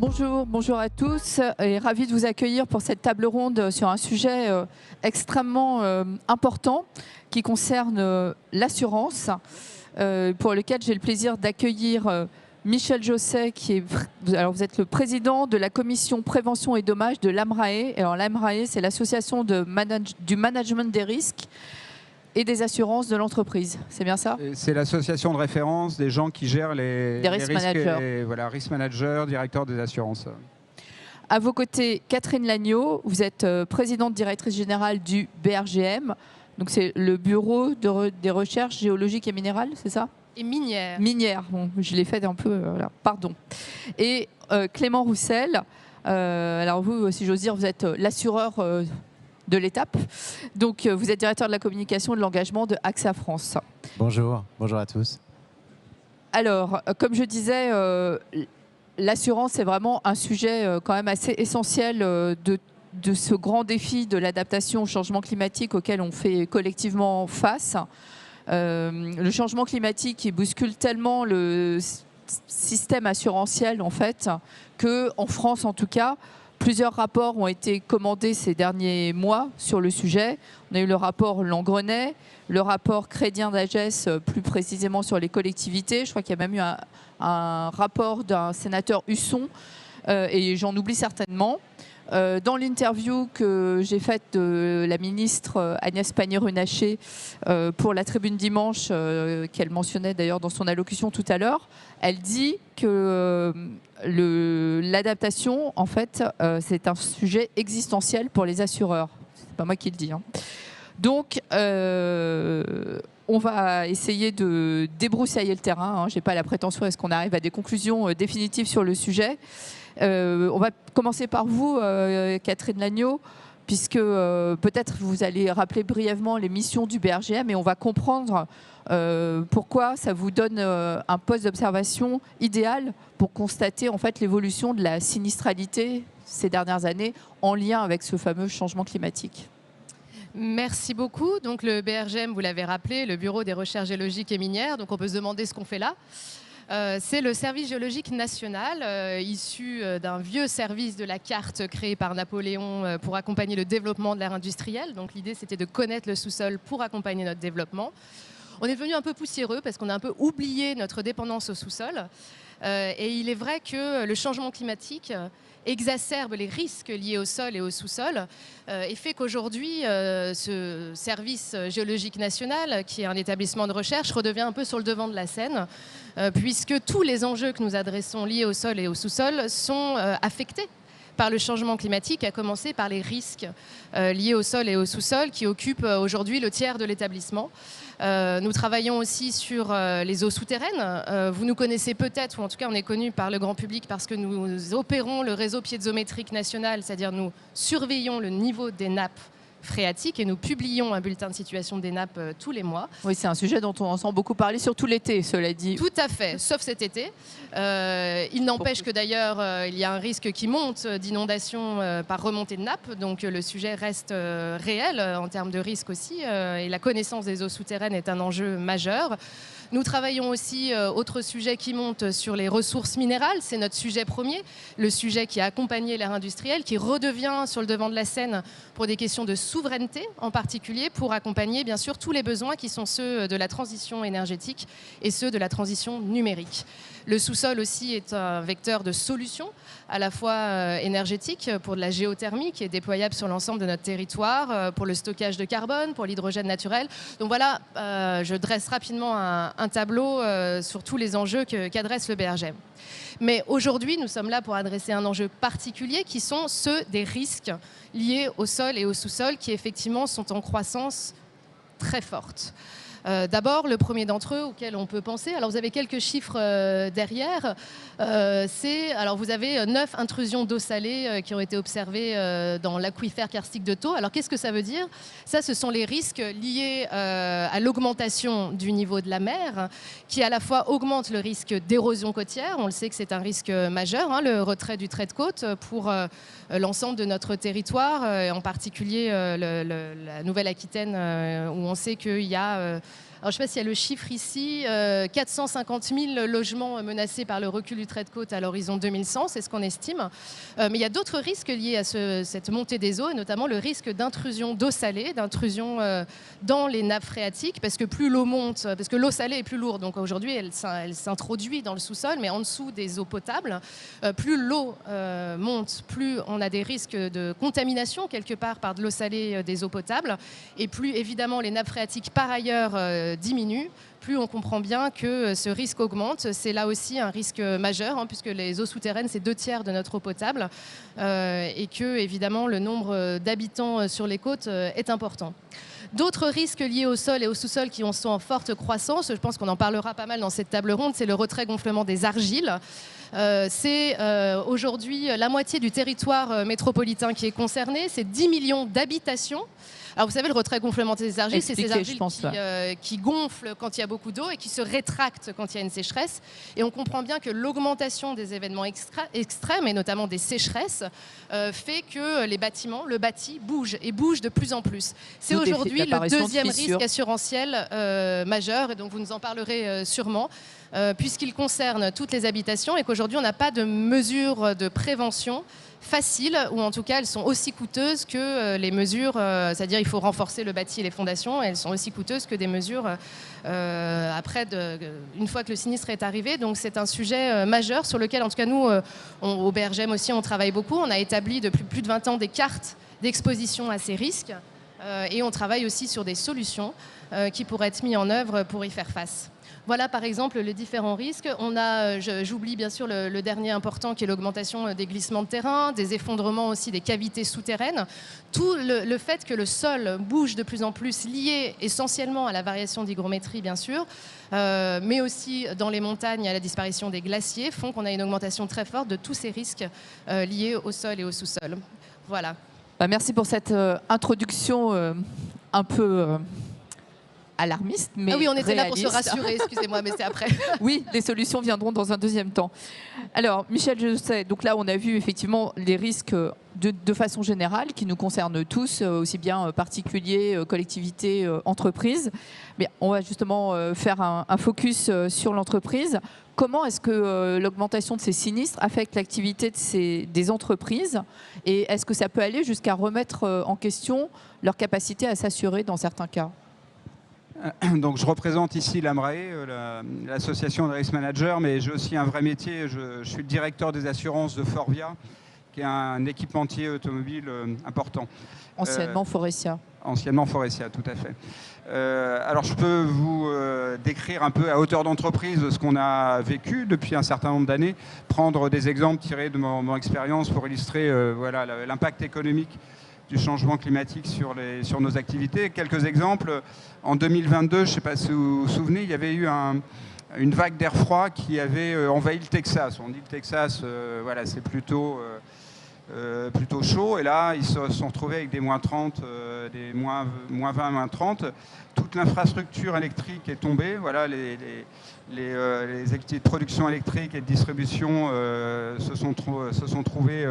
Bonjour à tous et ravi de vous accueillir pour cette table ronde sur un sujet extrêmement important qui concerne l'assurance, pour lequel j'ai le plaisir d'accueillir Michel Josset, alors vous êtes le président de la commission prévention et dommages de l'AMRAE. Alors l'AMRAE, c'est l'association du management des risques et des assurances de l'entreprise. C'est bien ça? C'est l'association de référence des gens qui gèrent les risk risques. managers. Voilà, risk manager, directeur des assurances. À vos côtés, Catherine Lagneau, vous êtes présidente directrice générale du BRGM. Donc c'est le bureau des recherches géologiques et minérales, c'est ça? Et minières. Minières, bon, je l'ai fait un peu, voilà, pardon. Et Clément Roussel, alors vous, si j'ose dire, vous êtes l'assureur de l'étape. Donc vous êtes directeur de la communication et de l'engagement de AXA France. Bonjour à tous. Alors, comme je disais, l'assurance est vraiment un sujet quand même assez essentiel de ce grand défi de l'adaptation au changement climatique auquel on fait collectivement face. Le changement climatique qui bouscule tellement le système assurantiel en fait, qu'en France en tout cas, plusieurs rapports ont été commandés ces derniers mois sur le sujet. On a eu le rapport Langrenay, le rapport Crédien d'Agès plus précisément sur les collectivités. Je crois qu'il y a même eu un rapport d'un sénateur Husson et j'en oublie certainement. Dans l'interview que j'ai faite de la ministre Agnès Pannier-Runacher pour la Tribune Dimanche, qu'elle mentionnait d'ailleurs dans son allocution tout à l'heure, elle dit que l'adaptation, en fait, c'est un sujet existentiel pour les assureurs. C'est pas moi qui le dis. Hein. Donc, on va essayer de débroussailler le terrain. Hein. Je n'ai pas la prétention à ce qu'on arrive à des conclusions définitives sur le sujet. On va commencer par vous, Catherine Lagneau, puisque peut-être vous allez rappeler brièvement les missions du BRGM et on va comprendre pourquoi ça vous donne un poste d'observation idéal pour constater en fait l'évolution de la sinistralité ces dernières années en lien avec ce fameux changement climatique. Merci beaucoup. Donc le BRGM, vous l'avez rappelé, le Bureau des recherches géologiques et minières. Donc on peut se demander ce qu'on fait là. C'est le service géologique national, issu d'un vieux service de la carte créé par Napoléon pour accompagner le développement de l'ère industrielle. Donc l'idée, c'était de connaître le sous-sol pour accompagner notre développement. On est devenu un peu poussiéreux parce qu'on a un peu oublié notre dépendance au sous-sol. Et il est vrai que le changement climatique exacerbe les risques liés au sol et au sous-sol et fait qu'aujourd'hui, ce service géologique national, qui est un établissement de recherche, redevient un peu sur le devant de la scène, puisque tous les enjeux que nous adressons liés au sol et au sous-sol sont affectés par le changement climatique, à commencer par les risques liés au sol et au sous-sol qui occupent aujourd'hui le tiers de l'établissement. Nous travaillons aussi sur les eaux souterraines. Vous nous connaissez peut-être, ou en tout cas on est connus par le grand public parce que nous opérons le réseau piézométrique national, c'est-à-dire nous surveillons le niveau des nappes phréatiques et nous publions un bulletin de situation des nappes tous les mois. Oui, c'est un sujet dont on entend beaucoup parler, surtout l'été, cela dit. Tout à fait, sauf cet été. Il n'empêche que d'ailleurs, il y a un risque qui monte d'inondation par remontée de nappes, donc le sujet reste réel en termes de risque aussi, et la connaissance des eaux souterraines est un enjeu majeur. Nous travaillons aussi, autre sujet qui monte, sur les ressources minérales. C'est notre sujet premier, le sujet qui a accompagné l'ère industrielle, qui redevient sur le devant de la scène pour des questions de souveraineté, en particulier pour accompagner bien sûr tous les besoins qui sont ceux de la transition énergétique et ceux de la transition numérique. Le sous-sol aussi est un vecteur de solutions, à la fois énergétique pour de la géothermie qui est déployable sur l'ensemble de notre territoire, pour le stockage de carbone, pour l'hydrogène naturel. Donc voilà, je dresse rapidement un tableau sur tous les enjeux qu'adresse le BRGM. Mais aujourd'hui, nous sommes là pour adresser un enjeu particulier qui sont ceux des risques liés au sol et au sous-sol qui effectivement sont en croissance très forte. D'abord, le premier d'entre eux auquel on peut penser, alors vous avez quelques chiffres derrière, alors vous avez 9 intrusions d'eau salée qui ont été observées dans l'aquifère karstique de Thau. Alors qu'est-ce que ça veut dire? Ça, ce sont les risques liés à l'augmentation du niveau de la mer, qui à la fois augmente le risque d'érosion côtière, on le sait que c'est un risque majeur, hein, le retrait du trait de côte pour l'ensemble de notre territoire, en particulier la Nouvelle-Aquitaine, où on sait qu'il y a Alors, je ne sais pas s'il y a le chiffre ici, 450 000 logements menacés par le recul du trait de côte à l'horizon 2100, c'est ce qu'on estime. Mais il y a d'autres risques liés à cette montée des eaux, et notamment le risque d'intrusion d'eau salée, d'intrusion dans les nappes phréatiques, parce que plus l'eau monte, parce que l'eau salée est plus lourde, donc aujourd'hui elle s'introduit dans le sous-sol, mais en dessous des eaux potables. Plus l'eau monte, plus on a des risques de contamination quelque part par de l'eau salée des eaux potables, et plus évidemment les nappes phréatiques par ailleurs diminue, plus on comprend bien que ce risque augmente. C'est là aussi un risque majeur, puisque les eaux souterraines, c'est 2/3 de notre eau potable, et que, évidemment, le nombre d'habitants sur les côtes est important. D'autres risques liés au sol et au sous-sol qui sont en forte croissance, je pense qu'on en parlera pas mal dans cette table ronde, c'est le retrait-gonflement des argiles. C'est aujourd'hui la moitié du territoire métropolitain qui est concerné, c'est 10 millions d'habitations. Alors vous savez, le retrait-gonflement des argiles, c'est ces argiles qui gonflent quand il y a beaucoup d'eau et qui se rétractent quand il y a une sécheresse. Et on comprend bien que l'augmentation des événements extrêmes, et notamment des sécheresses, fait que les bâtiments, le bâti, bouge et bouge de plus en plus. C'est aujourd'hui le deuxième risque assurantiel majeur, et donc vous nous en parlerez sûrement, puisqu'il concerne toutes les habitations et qu'aujourd'hui on n'a pas de mesures de prévention faciles, ou en tout cas elles sont aussi coûteuses que les mesures, c'est-à-dire il faut renforcer le bâti et les fondations, et elles sont aussi coûteuses que des mesures après, une fois que le sinistre est arrivé. Donc c'est un sujet majeur sur lequel en tout cas nous, au BRGM aussi, on travaille beaucoup. On a établi depuis plus de 20 ans des cartes d'exposition à ces risques, et on travaille aussi sur des solutions qui pourraient être mises en œuvre pour y faire face. Voilà par exemple les différents risques. On a, j'oublie bien sûr le dernier important qui est l'augmentation des glissements de terrain, des effondrements aussi des cavités souterraines. Tout le fait que le sol bouge de plus en plus, lié essentiellement à la variation d'hygrométrie bien sûr, mais aussi dans les montagnes à la disparition des glaciers, font qu'on a une augmentation très forte de tous ces risques liés au sol et au sous-sol. Voilà. Merci pour cette introduction un peu... alarmiste, mais oui, on était réaliste. là pour se rassurer, excusez-moi, mais c'est après. Oui, les solutions viendront dans un deuxième temps. Alors, Michel, je sais, donc là, on a vu effectivement les risques de façon générale qui nous concernent tous, aussi bien particuliers, collectivités, entreprises. Mais on va justement faire un focus sur l'entreprise. Comment est-ce que l'augmentation de ces sinistres affecte l'activité des entreprises, et est-ce que ça peut aller jusqu'à remettre en question leur capacité à s'assurer dans certains cas ? Donc, je représente ici l'AMRAE, l'association de risk managers, mais j'ai aussi un vrai métier. Je suis le directeur des assurances de Forvia, qui est un équipementier automobile important. Anciennement Forestia. Anciennement Forestia, tout à fait. Alors, je peux vous décrire un peu à hauteur d'entreprise ce qu'on a vécu depuis un certain nombre d'années, prendre des exemples tirés de mon expérience pour illustrer voilà, l'impact économique du changement climatique sur nos activités. Quelques exemples. En 2022, je ne sais pas si vous vous souvenez, il y avait eu une vague d'air froid qui avait envahi le Texas. On dit le Texas, voilà, c'est plutôt chaud. Et là, ils se sont retrouvés avec des moins 30, des moins 20, moins 30. Toute l'infrastructure électrique est tombée. Voilà, les activités de production électrique et de distribution se sont trouvées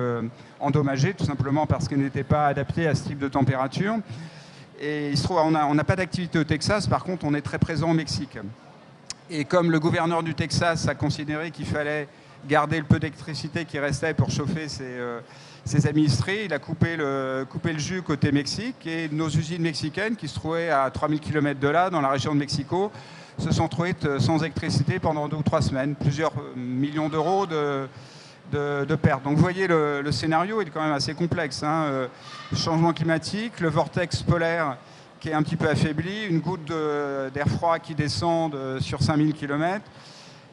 endommagées, tout simplement parce qu'elles n'étaient pas adaptées à ce type de température. Et il se trouve, on n'a pas d'activité au Texas, par contre, on est très présent au Mexique. Et comme le gouverneur du Texas a considéré qu'il fallait garder le peu d'électricité qui restait pour chauffer ses administrés, il a coupé le jus côté Mexique, et nos usines mexicaines, qui se trouvaient à 3000 km de là, dans la région de Mexico, se sont trouvées sans électricité pendant 2 ou 3 semaines, plusieurs millions d'euros de pertes. Donc vous voyez, le scénario il est quand même assez complexe. Changement climatique, le vortex polaire qui est un petit peu affaibli, une goutte d'air froid qui descend sur 5000 km,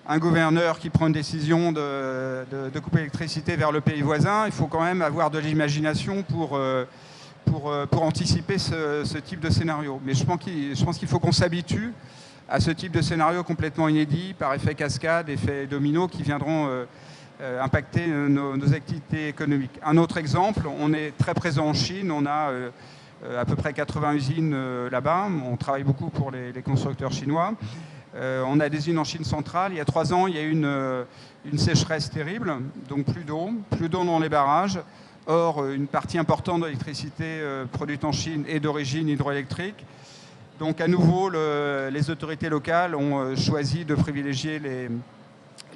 un gouverneur qui prend une décision de couper l'électricité vers le pays voisin. Il faut quand même avoir de l'imagination pour anticiper ce type de scénario. Mais je pense qu'il faut qu'on s'habitue à ce type de scénario complètement inédit, par effet cascade, effet domino, qui viendront impacter nos activités économiques. Un autre exemple, on est très présent en Chine, on a à peu près 80 usines là-bas, on travaille beaucoup pour les constructeurs chinois. On a des usines en Chine centrale. Il y a 3 ans, il y a eu une sécheresse terrible, donc plus d'eau dans les barrages. Or, une partie importante de l'électricité produite en Chine est d'origine hydroélectrique. Donc à nouveau, les autorités locales ont choisi de privilégier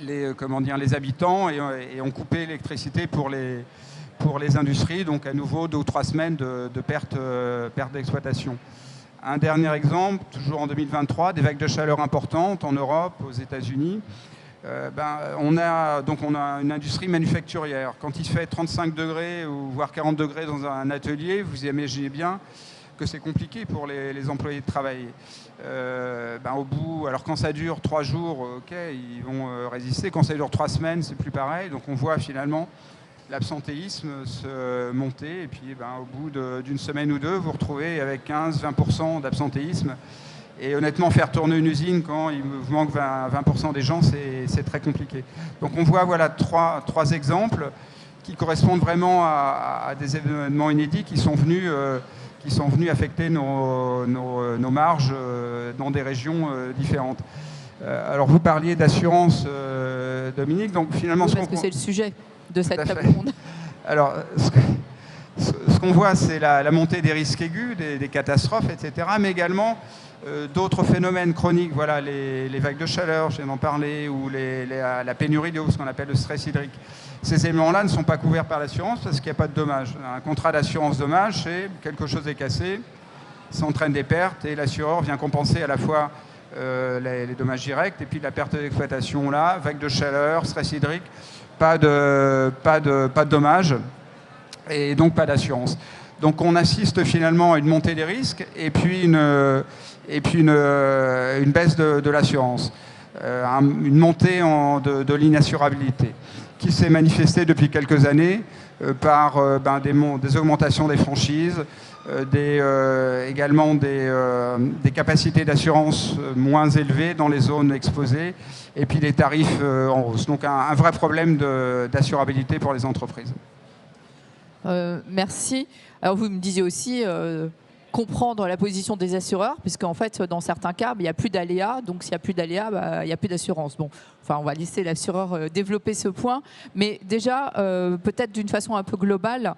les habitants et ont coupé l'électricité pour les industries. Donc à nouveau, 2 ou 3 semaines de perte d'exploitation. Un dernier exemple, toujours en 2023, des vagues de chaleur importantes en Europe, aux États-Unis. On a une industrie manufacturière. Quand il fait 35 degrés ou voire 40 degrés dans un atelier, vous imaginez bien que c'est compliqué pour les employés de travailler. Au bout, alors quand ça dure 3 jours, ok, ils vont résister. Quand ça dure 3 semaines, c'est plus pareil. Donc on voit finalement l'absentéisme se monter. Et puis au bout d'une semaine ou deux, vous vous retrouvez avec 15-20% d'absentéisme. Et honnêtement, faire tourner une usine quand il vous manque 20% des gens, c'est très compliqué. Donc on voit voilà, trois exemples qui correspondent vraiment à des événements inédits qui sont venus affecter nos marges dans des régions différentes. Alors vous parliez d'assurance, Dominique, donc finalement... Oui, parce que c'est le sujet de cette table ronde. Alors, ce qu'on voit, c'est la montée des risques aigus, des catastrophes, etc., mais également d'autres phénomènes chroniques, voilà, les vagues de chaleur, je viens d'en parler, ou la pénurie d'eau, ce qu'on appelle le stress hydrique. Ces éléments-là ne sont pas couverts par l'assurance parce qu'il n'y a pas de dommages. Un contrat d'assurance dommage, c'est quelque chose est cassé, ça entraîne des pertes et l'assureur vient compenser à la fois les dommages directs et puis la perte d'exploitation. Là, vague de chaleur, stress hydrique, pas de dommages et donc pas d'assurance. Donc on assiste finalement à une montée des risques et puis une baisse de l'assurance, une montée de l'inassurabilité qui s'est manifestée depuis quelques années par des augmentations des franchises, également des capacités d'assurance moins élevées dans les zones exposées et puis des tarifs en hausse. Donc un vrai problème d'assurabilité pour les entreprises. Merci. Alors vous me disiez aussi comprendre la position des assureurs, puisqu'en fait, dans certains cas, il n'y a plus d'aléas. Donc s'il n'y a plus d'aléas, il n'y a plus d'assurance. Bon, enfin, on va laisser l'assureur développer ce point. Mais déjà, peut-être d'une façon un peu globale,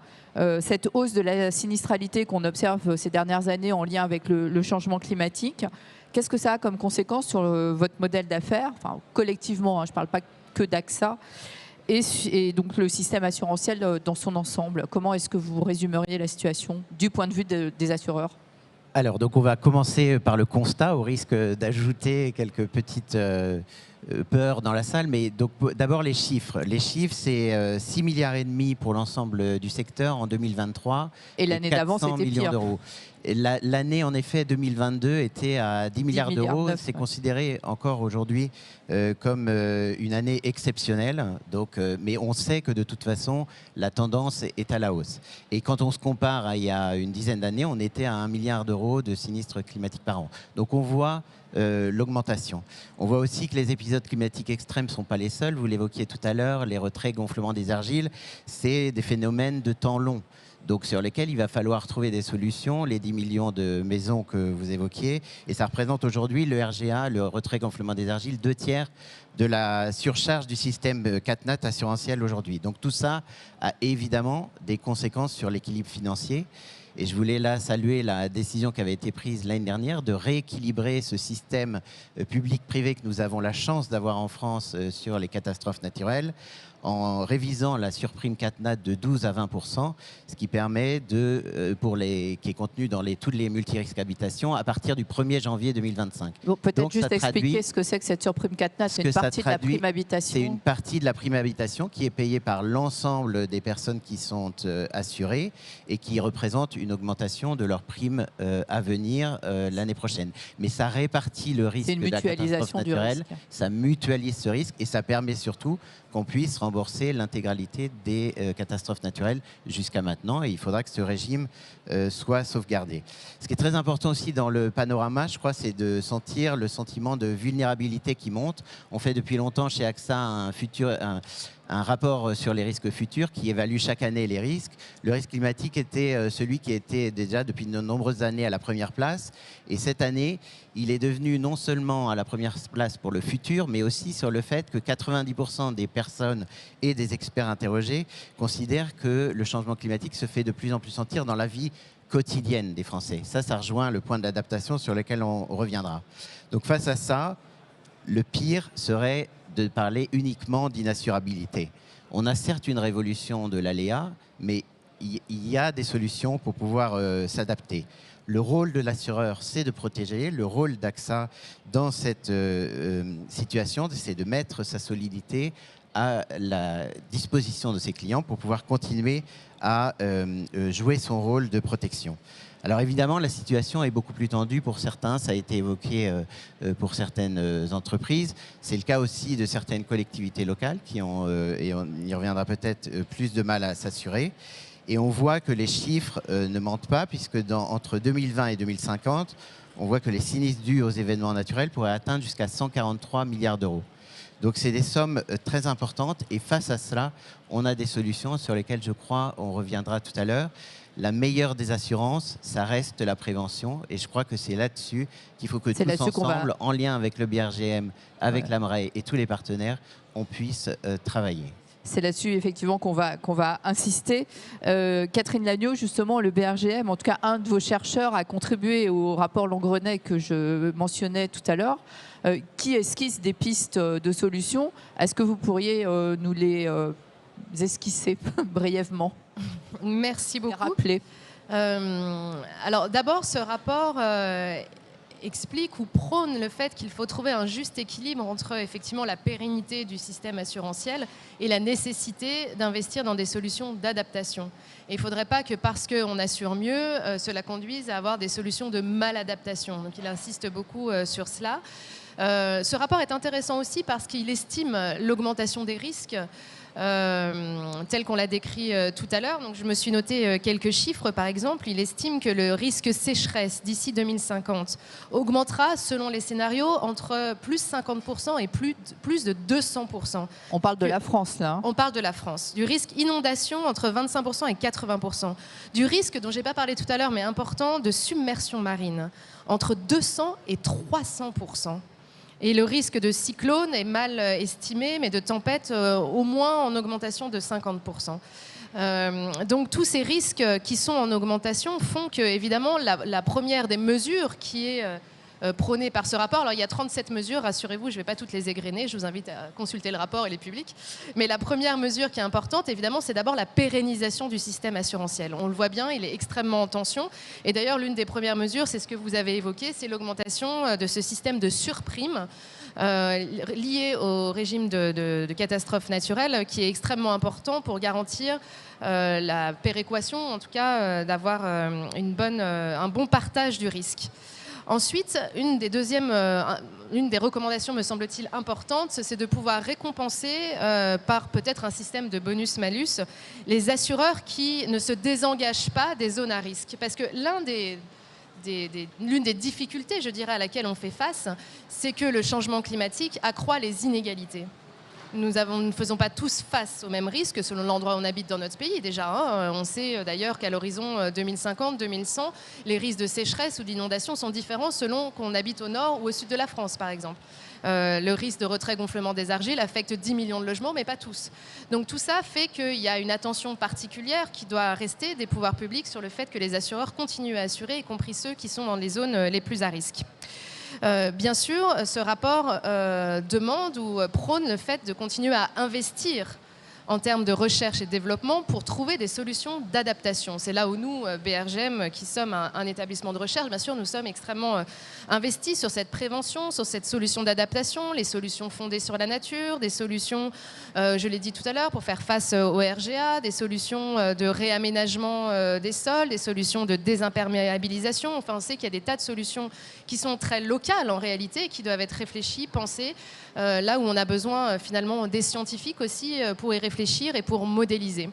cette hausse de la sinistralité qu'on observe ces dernières années en lien avec le changement climatique, qu'est-ce que ça a comme conséquence sur votre modèle d'affaires, enfin, collectivement, hein, je ne parle pas que d'AXA, et donc le système assurantiel dans son ensemble. Comment est-ce que vous résumeriez la situation du point de vue des assureurs ? Alors, donc on va commencer par le constat, au risque d'ajouter quelques petites peurs dans la salle. Mais donc d'abord les chiffres. Les chiffres, c'est 6,5 milliards pour l'ensemble du secteur en 2023. Et l'année d'avant, c'était pire. L'année, en effet, 2022 était à 10 milliards d'euros. C'est considéré encore aujourd'hui comme une année exceptionnelle. Donc, mais on sait que de toute façon, la tendance est à la hausse. Et quand on se compare à il y a une dizaine d'années, on était à 1 milliard d'euros de sinistres climatiques par an. Donc on voit l'augmentation. On voit aussi que les épisodes climatiques extrêmes ne sont pas les seuls. Vous l'évoquiez tout à l'heure, les retraits, gonflements des argiles, c'est des phénomènes de temps long. Donc sur lesquels il va falloir trouver des solutions, les 10 millions de maisons que vous évoquiez. Et ça représente aujourd'hui le RGA, le retrait gonflement des argiles, 2/3 de la surcharge du système CatNat assurantiel aujourd'hui. Donc tout ça a évidemment des conséquences sur l'équilibre financier. Et je voulais là saluer la décision qui avait été prise l'année dernière de rééquilibrer ce système public-privé que nous avons la chance d'avoir en France sur les catastrophes naturelles, en révisant la surprime CatNat de 12 à 20%, ce qui permet qui est contenu dans toutes les multirisques habitations à partir du 1er janvier 2025. Bon, peut-être juste expliquer ce que c'est que cette surprime CatNat. C'est une partie de la prime habitation. C'est une partie de la prime habitation qui est payée par l'ensemble des personnes qui sont assurées et qui représente une augmentation de leur prime à venir l'année prochaine. Mais ça répartit le risque de la catastrophe naturelle, ça mutualise ce risque et ça permet surtout qu'on puisse rembourser l'intégralité des catastrophes naturelles jusqu'à maintenant. Et il faudra que ce régime soit sauvegardé. Ce qui est très important aussi dans le panorama, je crois, c'est de sentir le sentiment de vulnérabilité qui monte. On fait depuis longtemps chez AXA un rapport sur les risques futurs qui évalue chaque année les risques. Le risque climatique était celui qui était déjà depuis de nombreuses années à la première place. Et cette année, il est devenu non seulement à la première place pour le futur, mais aussi sur le fait que 90% des personnes et des experts interrogés considèrent que le changement climatique se fait de plus en plus sentir dans la vie quotidienne des Français. Ça rejoint le point de l'adaptation sur lequel on reviendra. Donc face à ça, le pire serait de parler uniquement d'inassurabilité. On a certes une révolution de l'aléa, mais il y a des solutions pour pouvoir s'adapter. Le rôle de l'assureur, c'est de protéger. Le rôle d'AXA dans cette situation, c'est de mettre sa solidité à la disposition de ses clients pour pouvoir continuer à jouer son rôle de protection. Alors évidemment, la situation est beaucoup plus tendue pour certains, ça a été évoqué pour certaines entreprises. C'est le cas aussi de certaines collectivités locales qui ont, et on y reviendra peut-être, plus de mal à s'assurer. Et on voit que les chiffres ne mentent pas, puisque entre 2020 et 2050, on voit que les sinistres dus aux événements naturels pourraient atteindre jusqu'à 143 milliards d'euros. Donc c'est des sommes très importantes et face à cela, on a des solutions sur lesquelles je crois on reviendra tout à l'heure. La meilleure des assurances, ça reste la prévention et je crois que c'est là-dessus qu'il faut que tous ensemble, en lien avec le BRGM, avec l'AMRAE et tous les partenaires, on puisse travailler. C'est là-dessus, effectivement, qu'on va insister. Catherine Lagneau, justement, le BRGM, en tout cas, un de vos chercheurs a contribué au rapport Langrenay que je mentionnais tout à l'heure, qui esquisse des pistes de solutions. Est-ce que vous pourriez nous les esquisser brièvement? Merci beaucoup. Rappeler. Alors, d'abord, ce rapport explique ou prône le fait qu'il faut trouver un juste équilibre entre effectivement la pérennité du système assurantiel et la nécessité d'investir dans des solutions d'adaptation. Et il ne faudrait pas que parce qu'on assure mieux, cela conduise à avoir des solutions de maladaptation. Donc il insiste beaucoup sur cela. Ce rapport est intéressant aussi parce qu'il estime l'augmentation des risques tel qu'on l'a décrit tout à l'heure. Donc, je me suis noté quelques chiffres. Par exemple, il estime que le risque sécheresse d'ici 2050 augmentera, selon les scénarios, entre plus 50% et plus de 200%. On parle de la France, là. On parle de la France. Du risque inondation, entre 25% et 80%. Du risque, dont je n'ai pas parlé tout à l'heure, mais important, de submersion marine, entre 200 et 300%. Et le risque de cyclone est mal estimé, mais de tempête au moins en augmentation de 50%. Donc tous ces risques qui sont en augmentation font que, évidemment, la première des mesures qui est prônée par ce rapport, alors il y a 37 mesures, rassurez-vous, je ne vais pas toutes les égrener, je vous invite à consulter le rapport et les publics, mais la première mesure qui est importante, évidemment, c'est d'abord la pérennisation du système assurantiel. On le voit bien, il est extrêmement en tension, et d'ailleurs l'une des premières mesures, c'est ce que vous avez évoqué, c'est l'augmentation de ce système de surprime lié au régime de catastrophes naturelles, qui est extrêmement important pour garantir la péréquation, en tout cas d'avoir un bon partage du risque. Ensuite, une des recommandations, me semble-t-il, importantes, c'est de pouvoir récompenser par peut-être un système de bonus-malus les assureurs qui ne se désengagent pas des zones à risque. Parce que l'une des difficultés, je dirais, à laquelle on fait face, c'est que le changement climatique accroît les inégalités. Nous ne faisons pas tous face aux mêmes risques selon l'endroit où on habite dans notre pays. Déjà, on sait d'ailleurs qu'à l'horizon 2050-2100, les risques de sécheresse ou d'inondation sont différents selon qu'on habite au nord ou au sud de la France, par exemple. Le risque de retrait-gonflement des argiles affecte 10 millions de logements, mais pas tous. Donc tout ça fait qu'il y a une attention particulière qui doit rester des pouvoirs publics sur le fait que les assureurs continuent à assurer, y compris ceux qui sont dans les zones les plus à risque. Bien sûr, ce rapport demande ou prône le fait de continuer à investir en termes de recherche et développement pour trouver des solutions d'adaptation. C'est là où nous, BRGM, qui sommes un établissement de recherche, bien sûr, nous sommes extrêmement investis sur cette prévention, sur cette solution d'adaptation, les solutions fondées sur la nature, des solutions, je l'ai dit tout à l'heure, pour faire face au RGA, des solutions de réaménagement des sols, des solutions de désimperméabilisation. Enfin, on sait qu'il y a des tas de solutions qui sont très locales en réalité, qui doivent être réfléchies, pensées, là où on a besoin finalement des scientifiques aussi pour y réfléchir et pour modéliser.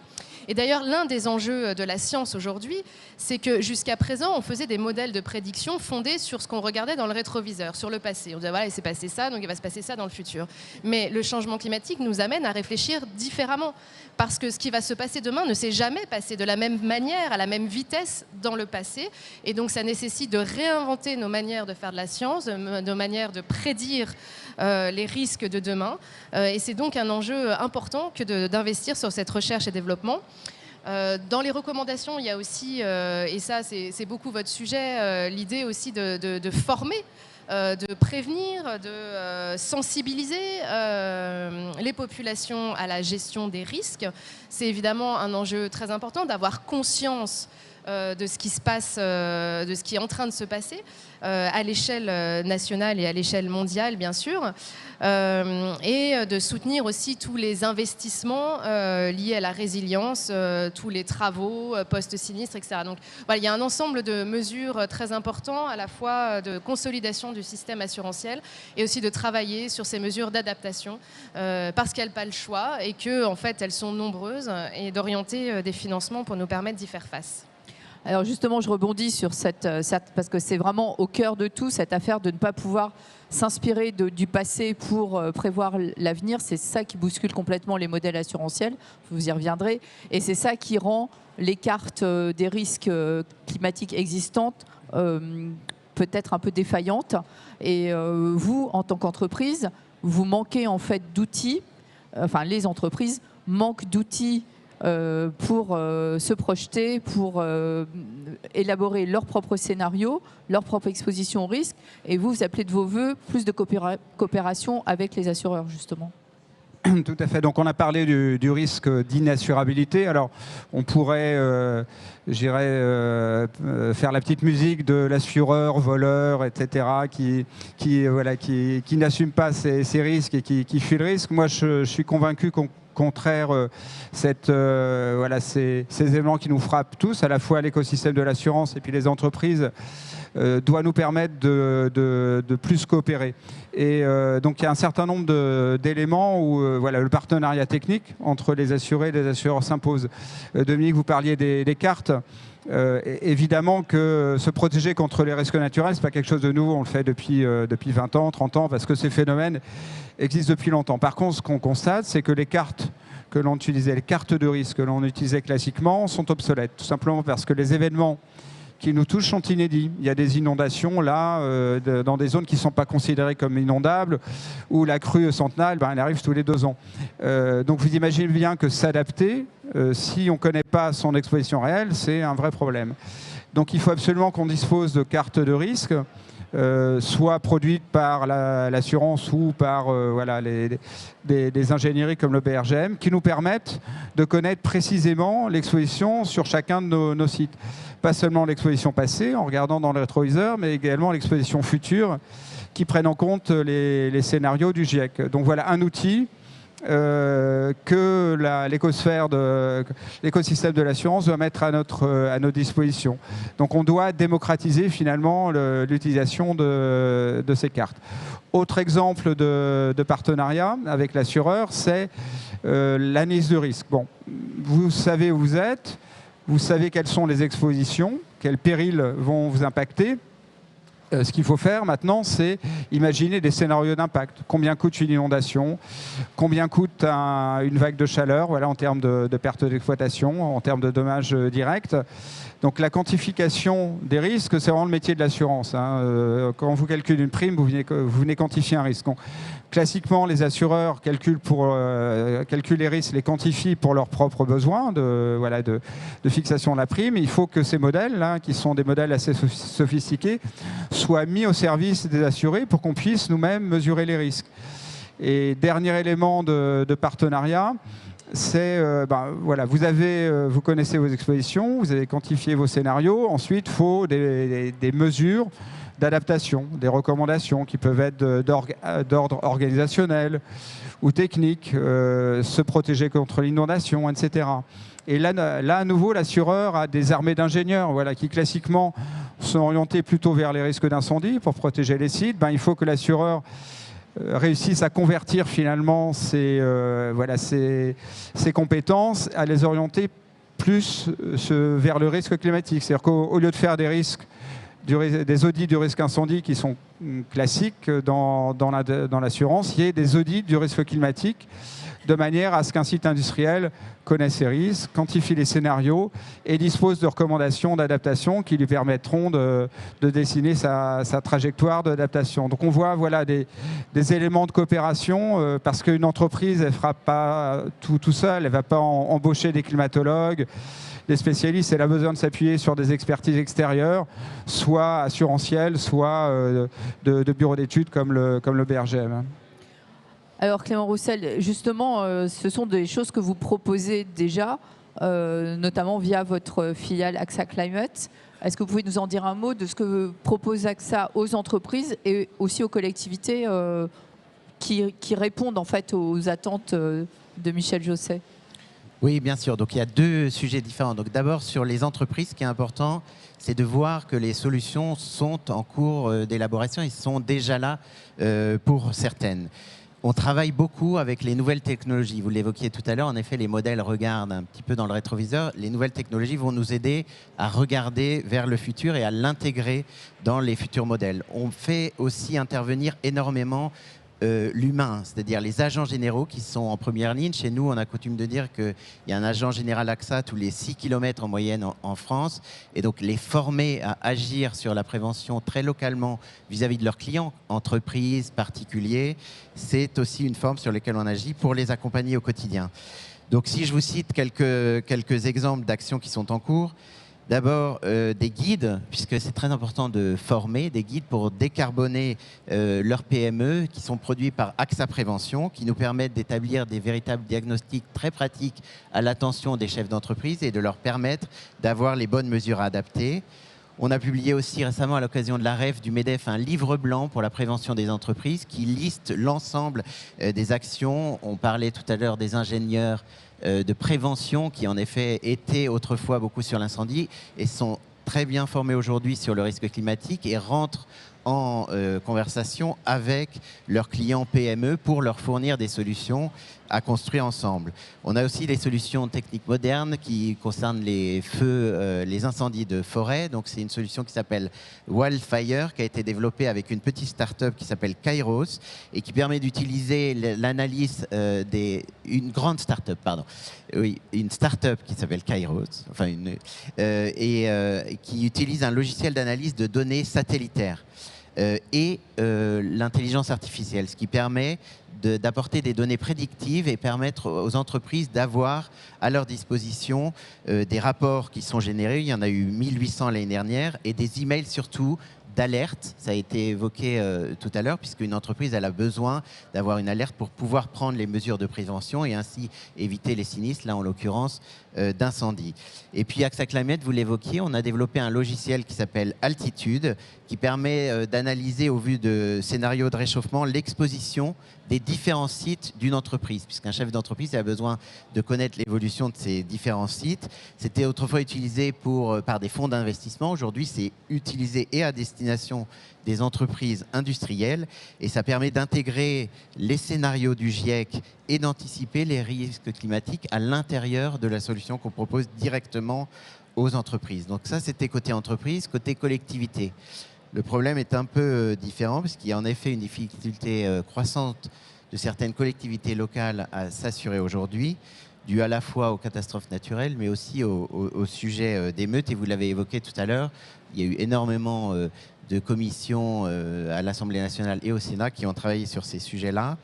Et d'ailleurs, l'un des enjeux de la science aujourd'hui, c'est que jusqu'à présent, on faisait des modèles de prédiction fondés sur ce qu'on regardait dans le rétroviseur, sur le passé. On disait, voilà, il s'est passé ça, donc il va se passer ça dans le futur. Mais le changement climatique nous amène à réfléchir différemment. Parce que ce qui va se passer demain ne s'est jamais passé de la même manière, à la même vitesse dans le passé. Et donc, ça nécessite de réinventer nos manières de faire de la science, nos manières de prédire les risques de demain. Et c'est donc un enjeu important que d'investir sur cette recherche et développement. Dans les recommandations, il y a aussi, et ça c'est beaucoup votre sujet, l'idée aussi de former, de prévenir, de sensibiliser les populations à la gestion des risques. C'est évidemment un enjeu très important d'avoir conscience de ce qui se passe, de ce qui est en train de se passer à l'échelle nationale et à l'échelle mondiale, bien sûr, et de soutenir aussi tous les investissements liés à la résilience, tous les travaux post-sinistres, etc. Donc voilà, il y a un ensemble de mesures très importants, à la fois de consolidation du système assurantiel et aussi de travailler sur ces mesures d'adaptation parce qu'elles n'ont pas le choix et que en fait elles sont nombreuses, et d'orienter des financements pour nous permettre d'y faire face. Alors justement, je rebondis sur cette parce que c'est vraiment au cœur de tout, cette affaire de ne pas pouvoir s'inspirer du passé pour prévoir l'avenir. C'est ça qui bouscule complètement les modèles assurantiels, vous y reviendrez, et c'est ça qui rend les cartes des risques climatiques existantes peut-être un peu défaillantes. Et vous, en tant qu'entreprise, vous manquez en fait d'outils, enfin les entreprises manquent d'outils pour se projeter, pour élaborer leur propre scénario, leur propre exposition au risque. Et vous appelez de vos voeux plus de coopération avec les assureurs, justement. Tout à fait. Donc on a parlé du risque d'inassurabilité. Alors on pourrait, faire la petite musique de l'assureur, voleur, etc., qui n'assume pas ces risques et qui fuit le risque. Moi, je suis convaincu qu'au contraire, ces éléments qui nous frappent tous, à la fois l'écosystème de l'assurance et puis les entreprises, doit nous permettre de plus coopérer. Et donc il y a un certain nombre d'éléments où le partenariat technique entre les assurés et les assureurs s'impose. Dominique, vous parliez des cartes. Évidemment que se protéger contre les risques naturels, ce n'est pas quelque chose de nouveau. On le fait depuis 20 ans, 30 ans, parce que ces phénomènes existent depuis longtemps. Par contre, ce qu'on constate, c'est que les cartes que l'on utilisait, les cartes de risque que l'on utilisait classiquement, sont obsolètes. Tout simplement parce que les événements qui nous touchent sont inédits. Il y a des inondations là, dans des zones qui ne sont pas considérées comme inondables, où la crue centenale, elle arrive tous les 2 ans. Donc vous imaginez bien que s'adapter, si on ne connaît pas son exposition réelle, c'est un vrai problème. Donc il faut absolument qu'on dispose de cartes de risque, soit produites par l'assurance ou par des ingénieries comme le BRGM, qui nous permettent de connaître précisément l'exposition sur chacun de nos sites. Pas seulement l'exposition passée, en regardant dans le rétroviseur, mais également l'exposition future, qui prennent en compte les scénarios du GIEC. Donc voilà un outil que l'écosystème de l'assurance doit mettre à notre disposition. Donc on doit démocratiser finalement l'utilisation de ces cartes. Autre exemple de partenariat avec l'assureur, c'est l'analyse de risque. Bon, vous savez où vous êtes, vous savez quelles sont les expositions, quels périls vont vous impacter. Ce qu'il faut faire maintenant, c'est imaginer des scénarios d'impact. Combien coûte une inondation? Combien coûte une vague de chaleur, en termes de perte d'exploitation, en termes de dommages directs? Donc la quantification des risques, c'est vraiment le métier de l'assurance. Quand vous calculez une prime, vous venez quantifier un risque. Donc, classiquement, les assureurs calculent les risques, les quantifient pour leurs propres besoins de fixation de la prime. Il faut que ces modèles, qui sont des modèles assez sophistiqués, soient mis au service des assurés pour qu'on puisse nous-mêmes mesurer les risques. Et dernier élément de partenariat, c'est, vous connaissez vos expositions, vous avez quantifié vos scénarios. Ensuite, il faut des mesures d'adaptation, des recommandations qui peuvent être d'ordre organisationnel ou technique, se protéger contre l'inondation, etc. Et là, à nouveau, l'assureur a des armées d'ingénieurs qui classiquement sont orientés plutôt vers les risques d'incendie pour protéger les sites. Il faut que l'assureur réussissent à convertir finalement ces compétences, à les orienter plus vers le risque climatique. C'est-à-dire qu'au lieu de faire des audits du risque incendie qui sont classiques dans l'assurance, il y a des audits du risque climatique de manière à ce qu'un site industriel connaisse ses risques, quantifie les scénarios et dispose de recommandations d'adaptation qui lui permettront de dessiner sa trajectoire d'adaptation. Donc on voit voilà, des éléments de coopération parce qu'une entreprise, elle ne fera pas tout seul, elle ne va pas embaucher des climatologues, des spécialistes, elle a besoin de s'appuyer sur des expertises extérieures, soit assurantielles, soit de bureaux d'études comme le BRGM. Alors Clément Roussel, justement, ce sont des choses que vous proposez déjà, notamment via votre filiale AXA Climate. Est-ce que vous pouvez nous en dire un mot de ce que propose AXA aux entreprises et aussi aux collectivités qui répondent en fait aux attentes de Michel Josset? Oui, bien sûr. Donc, il y a deux sujets différents. Donc, d'abord, sur les entreprises, ce qui est important, c'est de voir que les solutions sont en cours d'élaboration et sont déjà là pour certaines. On travaille beaucoup avec les nouvelles technologies. Vous l'évoquiez tout à l'heure, en effet, les modèles regardent un petit peu dans le rétroviseur. Les nouvelles technologies vont nous aider à regarder vers le futur et à l'intégrer dans les futurs modèles. On fait aussi intervenir énormément l'humain, c'est-à-dire les agents généraux qui sont en première ligne. Chez nous, on a coutume de dire qu'il y a un agent général AXA tous les 6 km en moyenne en France. Et donc, les former à agir sur la prévention très localement vis-à-vis de leurs clients, entreprises, particuliers, c'est aussi une forme sur laquelle on agit pour les accompagner au quotidien. Donc, si je vous cite quelques exemples d'actions qui sont en cours, d'abord, des guides, puisque c'est très important de former, des guides pour décarboner leurs PME qui sont produits par AXA Prévention, qui nous permettent d'établir des véritables diagnostics très pratiques à l'attention des chefs d'entreprise et de leur permettre d'avoir les bonnes mesures à adapter. On a publié aussi récemment, à l'occasion de la REF du MEDEF, un livre blanc pour la prévention des entreprises qui liste l'ensemble des actions. On parlait tout à l'heure des ingénieurs de prévention qui en effet étaient autrefois beaucoup sur l'incendie et sont très bien formés aujourd'hui sur le risque climatique et rentrent en conversation avec leurs clients PME pour leur fournir des solutions à construire ensemble. On a aussi des solutions techniques modernes qui concernent les feux, les incendies de forêt. Donc c'est une solution qui s'appelle Wildfire, qui a été développée avec une petite start-up qui s'appelle Kairos et qui permet d'utiliser l'analyse une grande start-up, pardon. Oui, une start-up qui s'appelle Kairos, enfin qui utilise un logiciel d'analyse de données satellitaires et l'intelligence artificielle, ce qui permet d'apporter des données prédictives et permettre aux entreprises d'avoir à leur disposition des rapports qui sont générés. Il y en a eu 1800 l'année dernière et des emails surtout d'alerte. Ça a été évoqué tout à l'heure, puisqu'une entreprise elle a besoin d'avoir une alerte pour pouvoir prendre les mesures de prévention et ainsi éviter les sinistres, là en l'occurrence d'incendie. Et puis AXA Climate, vous l'évoquiez, on a développé un logiciel qui s'appelle Altitude, qui permet d'analyser au vu de scénarios de réchauffement l'exposition des différents sites d'une entreprise, puisqu'un chef d'entreprise a besoin de connaître l'évolution de ces différents sites. C'était autrefois utilisé par des fonds d'investissement. Aujourd'hui, c'est utilisé et à destination des entreprises industrielles et ça permet d'intégrer les scénarios du GIEC et d'anticiper les risques climatiques à l'intérieur de la solution qu'on propose directement aux entreprises. Donc ça, c'était côté entreprise. Côté collectivité, le problème est un peu différent parce qu'il y a en effet une difficulté croissante de certaines collectivités locales à s'assurer aujourd'hui, dû à la fois aux catastrophes naturelles, mais aussi au sujet d'émeutes. Et vous l'avez évoqué tout à l'heure, il y a eu énormément de commissions à l'Assemblée nationale et au Sénat qui ont travaillé sur ces sujets-là.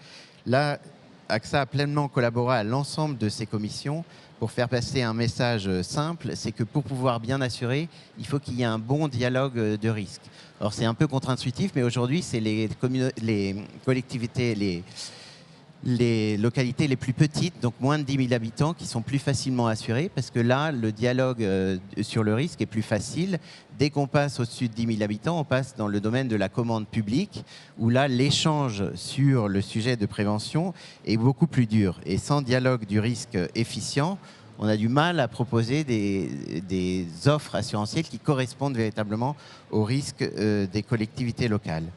Là, AXA a pleinement collaboré à l'ensemble de ces commissions pour faire passer un message simple, c'est que pour pouvoir bien assurer, il faut qu'il y ait un bon dialogue de risque. Alors c'est un peu contre-intuitif, mais aujourd'hui, c'est les collectivités, les localités les plus petites, donc moins de 10 000 habitants, qui sont plus facilement assurées, parce que là, le dialogue sur le risque est plus facile. Dès qu'on passe au-dessus de 10 000 habitants, on passe dans le domaine de la commande publique, où là, l'échange sur le sujet de prévention est beaucoup plus dur. Et sans dialogue du risque efficient, on a du mal à proposer des offres assurantielles qui correspondent véritablement aux risques des collectivités locales.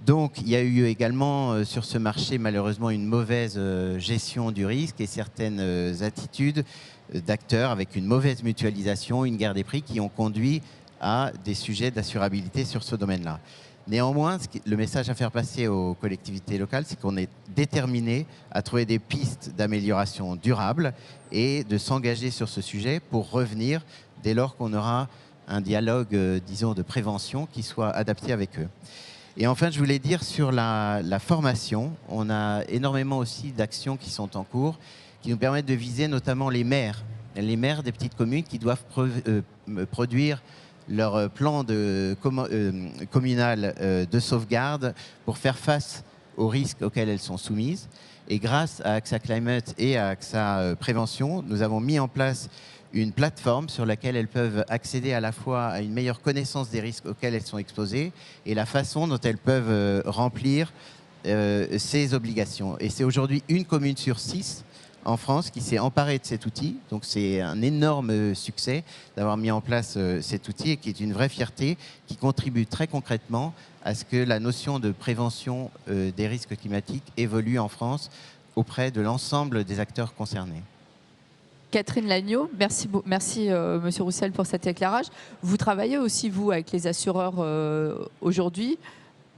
Donc, il y a eu également sur ce marché, malheureusement, une mauvaise gestion du risque et certaines attitudes d'acteurs avec une mauvaise mutualisation, une guerre des prix qui ont conduit à des sujets d'assurabilité sur ce domaine-là. Néanmoins, le message à faire passer aux collectivités locales, c'est qu'on est déterminé à trouver des pistes d'amélioration durable et de s'engager sur ce sujet pour revenir dès lors qu'on aura un dialogue, disons, de prévention qui soit adapté avec eux. Et enfin, je voulais dire sur la formation, on a énormément aussi d'actions qui sont en cours, qui nous permettent de viser notamment les maires des petites communes qui doivent produire leur plan communal de sauvegarde pour faire face aux risques auxquels elles sont soumises. Et grâce à AXA Climate et à AXA Prévention, nous avons mis en place une plateforme sur laquelle elles peuvent accéder à la fois à une meilleure connaissance des risques auxquels elles sont exposées et la façon dont elles peuvent remplir ces obligations. Et c'est aujourd'hui une commune sur 6 en France qui s'est emparée de cet outil. Donc c'est un énorme succès d'avoir mis en place cet outil et qui est une vraie fierté, qui contribue très concrètement à ce que la notion de prévention des risques climatiques évolue en France auprès de l'ensemble des acteurs concernés. Catherine Lagneau, merci Monsieur Roussel pour cet éclairage. Vous travaillez aussi, vous, avec les assureurs aujourd'hui.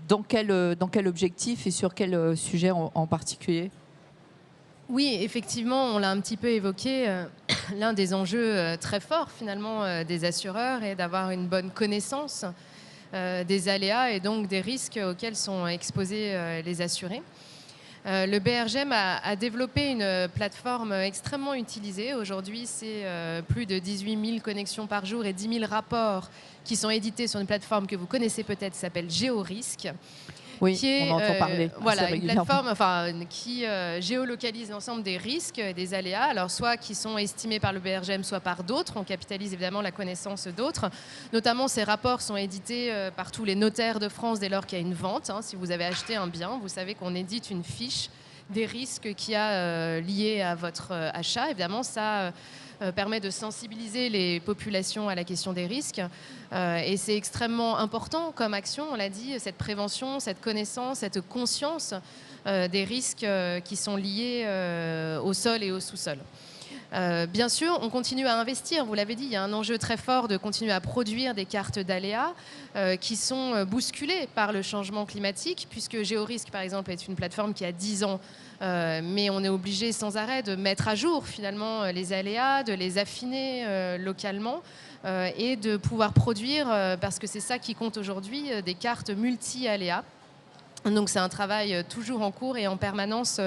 Dans quel objectif et sur quel sujet en particulier ? Oui, effectivement, on l'a un petit peu évoqué. L'un des enjeux très forts, finalement, des assureurs est d'avoir une bonne connaissance des aléas et donc des risques auxquels sont exposés les assurés. Le BRGM a développé une plateforme extrêmement utilisée. Aujourd'hui, c'est plus de 18 000 connexions par jour et 10 000 rapports qui sont édités sur une plateforme que vous connaissez peut-être, qui s'appelle Géorisque. Oui, qui est, on entend parler. Voilà, une plateforme qui géolocalise l'ensemble des risques et des aléas, alors soit qui sont estimés par le BRGM, soit par d'autres. On capitalise évidemment la connaissance d'autres. Notamment, ces rapports sont édités par tous les notaires de France dès lors qu'il y a une vente. Si vous avez acheté un bien, vous savez qu'on édite une fiche des risques qu'il y a liés à votre achat. Évidemment, ça permet de sensibiliser les populations à la question des risques. Et c'est extrêmement important comme action, on l'a dit, cette prévention, cette connaissance, cette conscience des risques qui sont liés au sol et au sous-sol. Bien sûr, on continue à investir, vous l'avez dit, il y a un enjeu très fort de continuer à produire des cartes d'aléas qui sont bousculées par le changement climatique, puisque Géorisque, par exemple, est une plateforme qui a 10 ans, mais on est obligé sans arrêt de mettre à jour finalement les aléas, de les affiner localement et de pouvoir produire, parce que c'est ça qui compte aujourd'hui, des cartes multi-aléas. Donc c'est un travail toujours en cours et en permanence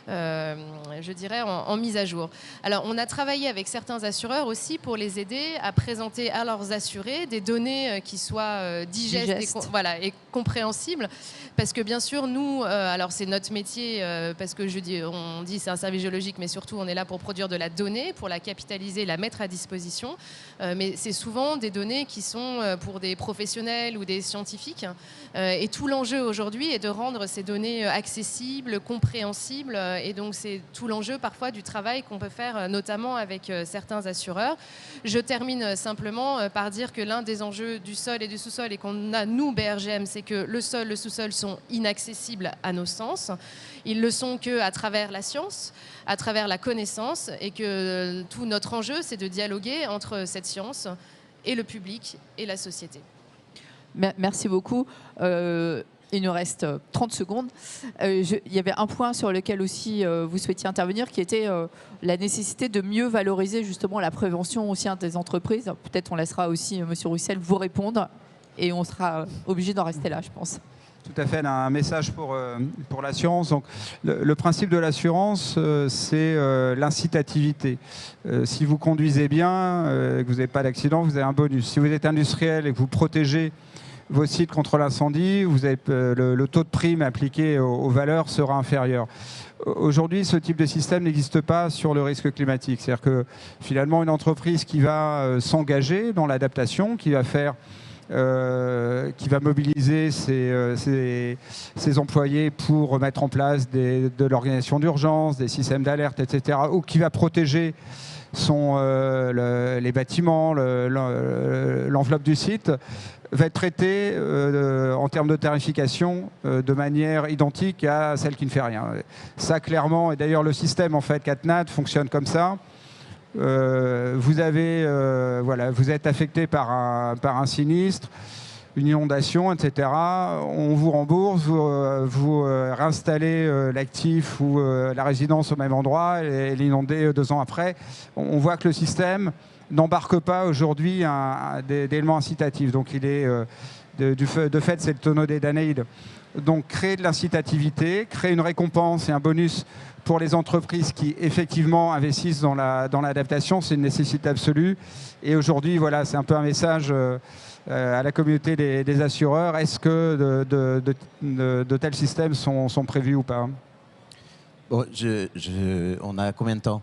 je dirais, en mise à jour. Alors, on a travaillé avec certains assureurs aussi pour les aider à présenter à leurs assurés des données qui soient digestes et compréhensibles. Parce que bien sûr, nous, alors c'est notre métier, parce que on dit c'est un service géologique, mais surtout on est là pour produire de la donnée, pour la capitaliser, la mettre à disposition. Mais c'est souvent des données qui sont pour des professionnels ou des scientifiques. Et tout l'enjeu aujourd'hui est de rendre ces données accessibles, compréhensibles. Et donc c'est tout l'enjeu parfois du travail qu'on peut faire, notamment avec certains assureurs. Je termine simplement par dire que l'un des enjeux du sol et du sous-sol et qu'on a, nous, BRGM, c'est que le sol, le sous-sol sont inaccessibles à nos sens. Ils le sont qu'à travers la science, à travers la connaissance, et que tout notre enjeu, c'est de dialoguer entre cette science et le public et la société. Merci beaucoup. Il nous reste 30 secondes. Il y avait un point sur lequel aussi vous souhaitiez intervenir, qui était la nécessité de mieux valoriser justement la prévention au sein des entreprises. Peut-être on laissera aussi M. Roussel vous répondre et on sera obligé d'en rester là, je pense. Tout à fait, un message pour l'assurance. Donc, le principe de l'assurance, c'est l'incitativité. Si vous conduisez bien, que vous n'avez pas d'accident, vous avez un bonus. Si vous êtes industriel et que vous protégez vos sites contre l'incendie, le taux de prime appliqué aux valeurs sera inférieur. Aujourd'hui, ce type de système n'existe pas sur le risque climatique. C'est-à-dire que finalement, une entreprise qui va s'engager dans l'adaptation, qui va mobiliser ses employés pour mettre en place de l'organisation d'urgence, des systèmes d'alerte, etc., ou qui va protéger les bâtiments, l'enveloppe du site, va être traité en termes de tarification de manière identique à celle qui ne fait rien. Ça, clairement, et d'ailleurs le système en fait CatNat fonctionne comme ça. Vous êtes affecté par un sinistre. une inondation, etc., on vous rembourse, vous réinstallez l'actif ou la résidence au même endroit et l'inondez 2 ans après. On voit que le système n'embarque pas aujourd'hui d'éléments incitatifs. Donc il est, de fait, c'est le tonneau des Danaïdes. Donc créer de l'incitativité, créer une récompense et un bonus pour les entreprises qui effectivement investissent dans l'adaptation, c'est une nécessité absolue. Et aujourd'hui, voilà, c'est un peu un message à la communauté des assureurs. Est-ce que de tels systèmes sont prévus ou pas? Bon, on a combien de temps?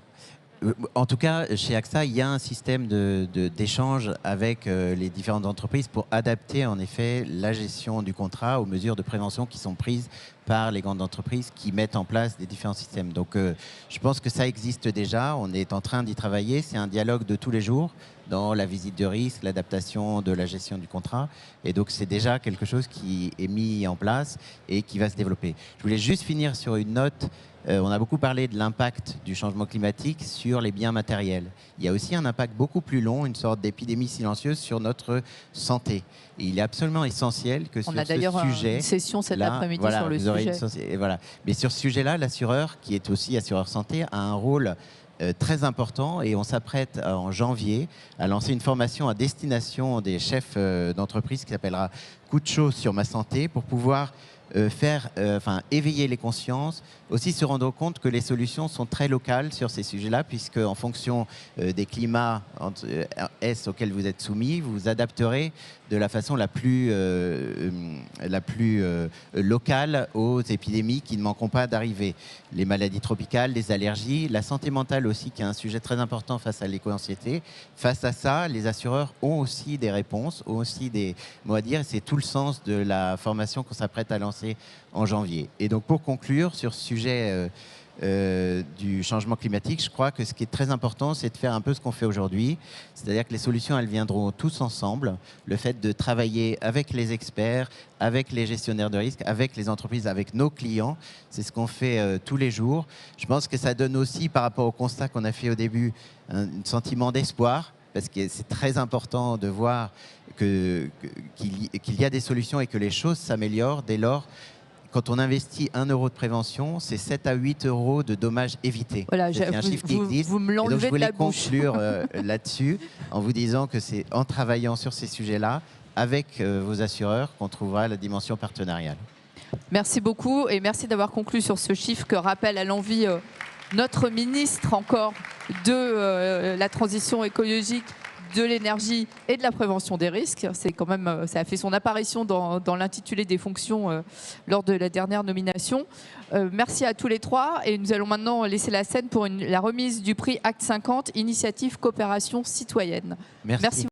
En tout cas, chez AXA, il y a un système d'échange avec les différentes entreprises pour adapter en effet la gestion du contrat aux mesures de prévention qui sont prises par les grandes entreprises qui mettent en place des différents systèmes. Donc je pense que ça existe déjà, on est en train d'y travailler, c'est un dialogue de tous les jours dans la visite de risque, l'adaptation de la gestion du contrat. Et donc c'est déjà quelque chose qui est mis en place et qui va se développer. Je voulais juste finir sur une note. On a beaucoup parlé de l'impact du changement climatique sur les biens matériels. Il y a aussi un impact beaucoup plus long, une sorte d'épidémie silencieuse sur notre santé. Et il est absolument essentiel que sur ce sujet... On a d'ailleurs une session cet après-midi sur le sujet. Voilà. Mais sur ce sujet-là, l'assureur, qui est aussi assureur santé, a un rôle très important et on s'apprête en janvier à lancer une formation à destination des chefs d'entreprise qui s'appellera « Coup de chaud sur ma santé » pour pouvoir éveiller les consciences, aussi se rendre compte que les solutions sont très locales sur ces sujets-là, puisque en fonction des climats auxquels vous êtes soumis, vous vous adapterez de la façon la plus locale aux épidémies qui ne manqueront pas d'arriver. Les maladies tropicales, les allergies, la santé mentale aussi, qui est un sujet très important face à l'éco-anxiété. Face à ça, les assureurs ont aussi des réponses, ont aussi des mots à dire. C'est tout le sens de la formation qu'on s'apprête à lancer en janvier. Et donc pour conclure sur ce sujet du changement climatique, je crois que ce qui est très important, c'est de faire un peu ce qu'on fait aujourd'hui. C'est-à-dire que les solutions, elles viendront tous ensemble. Le fait de travailler avec les experts, avec les gestionnaires de risque, avec les entreprises, avec nos clients, c'est ce qu'on fait tous les jours. Je pense que ça donne aussi, par rapport au constat qu'on a fait au début, un sentiment d'espoir, parce que c'est très important de voir qu'il y a des solutions et que les choses s'améliorent dès lors. Quand on investit 1 euro de prévention, c'est 7 à 8 euros de dommages évités. Voilà, c'est un chiffre qui existe. Vous me l'enlevez de la bouche. Je voulais conclure là-dessus en vous disant que c'est en travaillant sur ces sujets-là avec vos assureurs qu'on trouvera la dimension partenariale. Merci beaucoup et merci d'avoir conclu sur ce chiffre que rappelle à l'envi notre ministre encore de la transition écologique, de l'énergie et de la prévention des risques. C'est quand même, ça a fait son apparition dans l'intitulé des fonctions lors de la dernière nomination. Merci à tous les trois et nous allons maintenant laisser la scène pour la remise du prix Acte 50, Initiative Coopération Citoyenne. Merci.